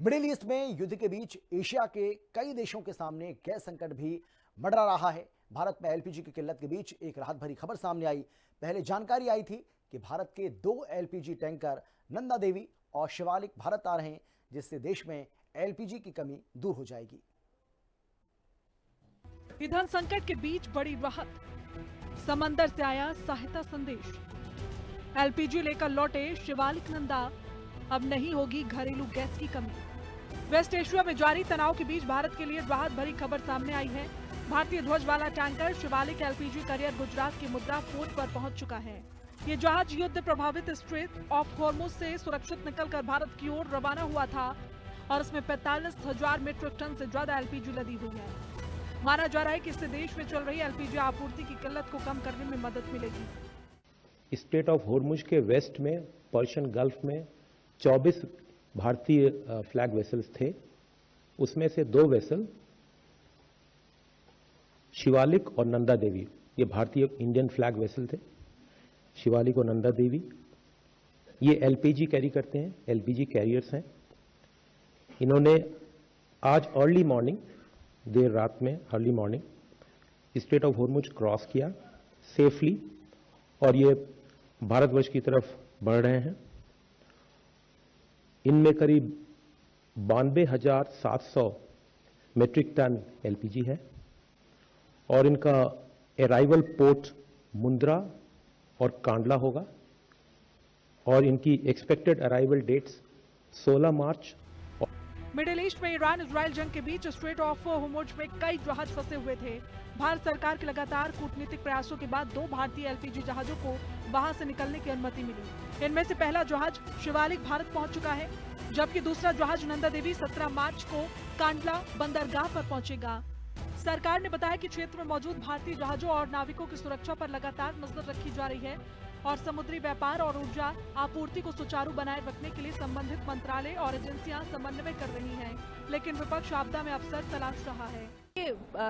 Middle east में युद्ध के बीच एशिया के कई देशों के सामने गैस संकट भी मंडरा रहा है। भारत में एलपीजी की किल्लत के बीच एक राहत भरी खबर सामने आई। पहले जानकारी आई थी कि भारत के 2 एलपीजी टैंकर नंदा देवी और शिवालिक भारत आ रहे हैं, जिससे देश में एलपीजी की कमी दूर हो जाएगी। ईंधन संकट के बीच बड़ी राहत, समंदर से आया सहायता संदेश। एलपीजी लेकर लौटे शिवालिक नंदा, अब नहीं होगी घरेलू गैस की कमी। वेस्ट एशिया में जारी तनाव के बीच भारत के लिए राहत भरी खबर सामने आई है। भारतीय ध्वज वाला tanker Shivalik LPG career Gujarat के मुद्रा पोर्ट पर पहुंच चुका है। ये जहाज युद्ध प्रभावित स्ट्रेट ऑफ हॉर्मुज से सुरक्षित निकलकर भारत की ओर रवाना हुआ था और इसमें 45,000 मीट्रिक टन से ज्यादा एलपीजी लदी हुई है। माना जा रहा है कि इससे देश में चल रही एलपीजी आपूर्ति की किल्लत को कम करने में मदद मिलेगी। स्ट्रेट ऑफ हॉर्मुज के वेस्ट में पर्शियन गल्फ में 24 भारतीय फ्लैग वेसल्स थे। उसमें से 2 वेसल शिवालिक और नंदा देवी, ये भारतीय इंडियन फ्लैग वेसल थे। शिवालिक और नंदा देवी ये एलपीजी कैरी करते हैं, एलपीजी कैरियर्स हैं। इन्होंने आज अर्ली मॉर्निंग, देर रात में early morning straight of Hormuz cross किया सेफली और ये भारतवर्ष की तरफ बढ़ रहे हैं। इनमें करीब 92,700 मीट्रिक टन एलपीजी है और इनका अराइवल पोर्ट मुंद्रा और कांडला होगा और इनकी एक्सपेक्टेड अराइवल डेट्स 16 मार्च। मिडिल ईस्ट में ईरान इजराइल जंग के बीच स्ट्रेट ऑफ हॉर्मुज में कई जहाज फंसे हुए थे। भारत सरकार के लगातार कूटनीतिक प्रयासों के बाद 2 भारतीय एलपीजी जहाजों को वहां से निकलने की अनुमति मिली। इनमें से पहला जहाज शिवालिक भारत पहुंच चुका है, जबकि दूसरा जहाज नंदा देवी 17 मार्च को कांडला बंदरगाह पर पहुंचेगा। सरकार ने बताया कि क्षेत्र में मौजूद भारतीय जहाजों और नाविकों की सुरक्षा पर लगातार नजर रखी जा रही है और समुद्री व्यापार और ऊर्जा आपूर्ति को सुचारू बनाए रखने के लिए संबंधित मंत्रालय और एजेंसियां समन्वय कर रही हैं, लेकिन विपक्ष आपदा में अवसर तलाश रहा है।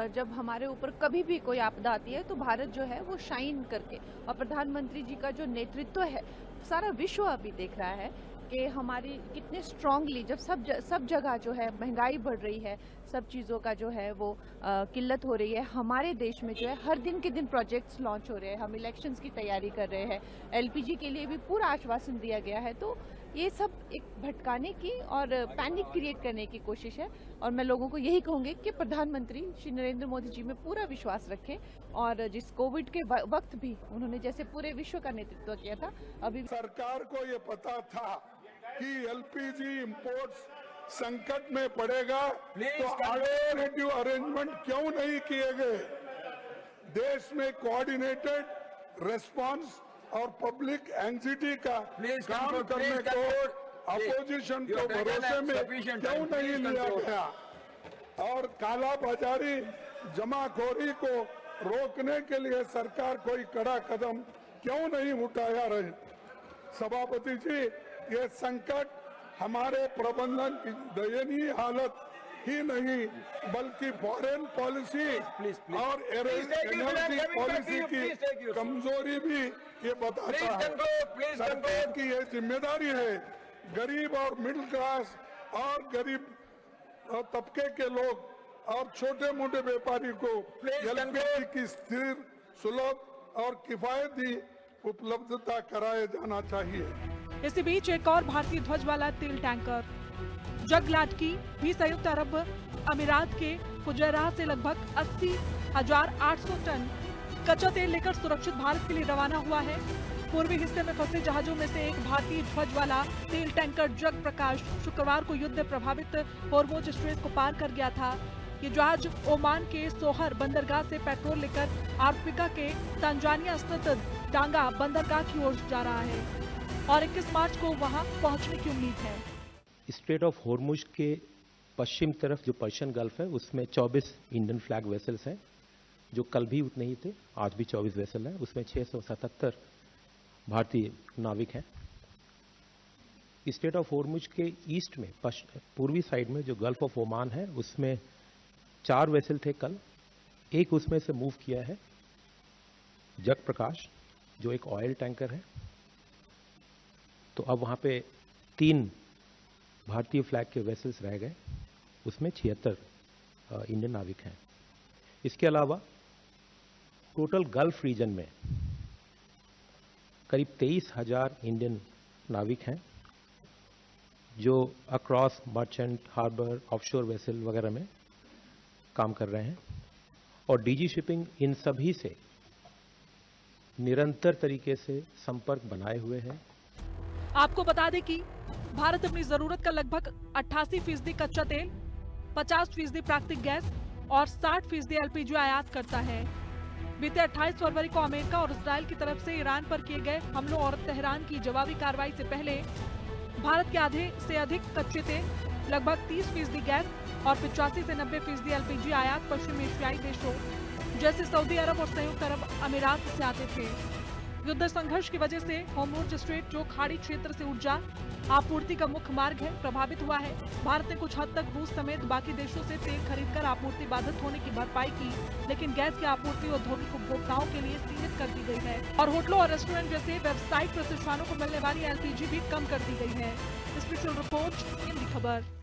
जब हमारे ऊपर कभी भी कोई आपदा आती है तो भारत जो है वो शाइन करके, और प्रधानमंत्री जी का जो नेतृत्व है सारा विश्व अभी देख रहा है कि हमारी कितने स्ट्रांगली, जब सब जगह जो है महंगाई बढ़ रही है, सब चीज़ों का जो है वो किल्लत हो रही है, हमारे देश में जो है हर दिन के दिन प्रोजेक्ट्स लॉन्च हो रहे हैं, हम इलेक्शंस की तैयारी कर रहे हैं, एलपीजी के लिए भी पूरा आश्वासन दिया गया है। तो ये सब एक भटकाने की और पैनिक क्रिएट करने की कोशिश है और मैं लोगों को यही कहूँगी कि प्रधानमंत्री श्री नरेंद्र मोदी जी में पूरा विश्वास रखें और जिस कोविड के वक्त भी उन्होंने जैसे पूरे विश्व का नेतृत्व किया था, अभी सरकार को ये पता था कि एलपीजी इंपोर्ट्स संकट में पड़ेगा, तो अल्टरनेटिव अरेंजमेंट क्यों नहीं किए गए। देश में कोऑर्डिनेटेड रिस्पांस और पब्लिक एंग्जाइटी का काम करने को अपोजिशन को भरोसे में क्यों नहीं लिया गया और काला बाजारी जमाखोरी को रोकने के लिए सरकार कोई कड़ा कदम क्यों नहीं उठाया रहे। सभापति जी, ये संकट हमारे प्रबंधन की दयनीय हालत ही नहीं बल्कि फॉरेन पॉलिसी और एनर्जी पॉलिसी की कमजोरी भी ये बताता है। सरकार की ये जिम्मेदारी है गरीब और मिडिल क्लास और गरीब तबके के लोग और छोटे मोटे व्यापारी को एलपीजी की स्थिर, सुलभ और किफायती उपलब्धता कराया जाना चाहिए। इसी बीच एक और भारतीय ध्वज वाला तेल टैंकर जगलाटकी भी संयुक्त अरब अमीरात के फुजैराह से लगभग 80,800 टन कच्चा तेल लेकर सुरक्षित भारत के लिए रवाना हुआ है। पूर्वी हिस्से में फंसे जहाजों में से एक भारतीय ध्वज वाला तेल टैंकर जग प्रकाश शुक्रवार को युद्ध प्रभावित हॉर्मुज स्ट्रेट को पार कर गया था। ये जहाज ओमान के सोहर बंदरगाह से पेट्रोल लेकर अफ्रीका के तंजानिया स्थित डांगा बंदरगाह की ओर जा रहा है और 21 मार्च को वहां पहुंचने की उम्मीद है। स्ट्रेट ऑफ हॉर्मुज के पश्चिम तरफ जो पर्शियन गल्फ है उसमें 24 इंडियन फ्लैग वेसल्स हैं, जो कल भी उतने ही थे, आज भी 24 वेसल हैं। उसमें 677 भारतीय नाविक हैं। स्ट्रेट ऑफ हॉर्मुज के ईस्ट में पूर्वी साइड में जो गल्फ ऑफ ओमान है उसमें 4 वेसल थे कल, एक उसमें से मूव किया है जग प्रकाश जो एक ऑयल टैंकर है। तो अब वहां पे 3 भारतीय फ्लैग के वेसल्स रह गए, उसमें 76 इंडियन नाविक हैं। इसके अलावा टोटल गल्फ रीजन में करीब 23,000 इंडियन नाविक हैं जो across merchant, harbour, offshore vessel वगैरह में काम कर रहे हैं और डीजी शिपिंग इन सभी से निरंतर तरीके से संपर्क बनाए हुए है। आपको बता दें कि भारत अपनी जरूरत का लगभग 88% कच्चा तेल, 50% प्राकृतिक गैस और 60% एलपीजी आयात करता है। बीते 28 फरवरी को अमेरिका और इजराइल की तरफ से ईरान पर किए गए हमलों और तेहरान की जवाबी कार्रवाई से पहले भारत के आधे से अधिक कच्चे तेल, लगभग 30% गैस और 85 से 90% एलपीजी आयात पश्चिम एशियाई देशों जैसे सऊदी अरब और संयुक्त अरब अमीरात से आते थे। युद्ध संघर्ष की वजह से होर्मुज स्ट्रेट, जो खाड़ी क्षेत्र से ऊर्जा आपूर्ति का मुख्य मार्ग है, प्रभावित हुआ है। भारत ने कुछ हद तक रूस समेत बाकी देशों से तेल खरीदकर आपूर्ति बाधित होने की भरपाई की, लेकिन गैस की आपूर्ति औद्योगिक उपभोक्ताओं के लिए सीमित कर दी गई है और होटलों और रेस्टोरेंट जैसे व्यावसायिक प्रतिष्ठानों को मिलने वाली एलपीजी भी कम कर दी गई है। स्पेशल रिपोर्ट, हिंदी खबर।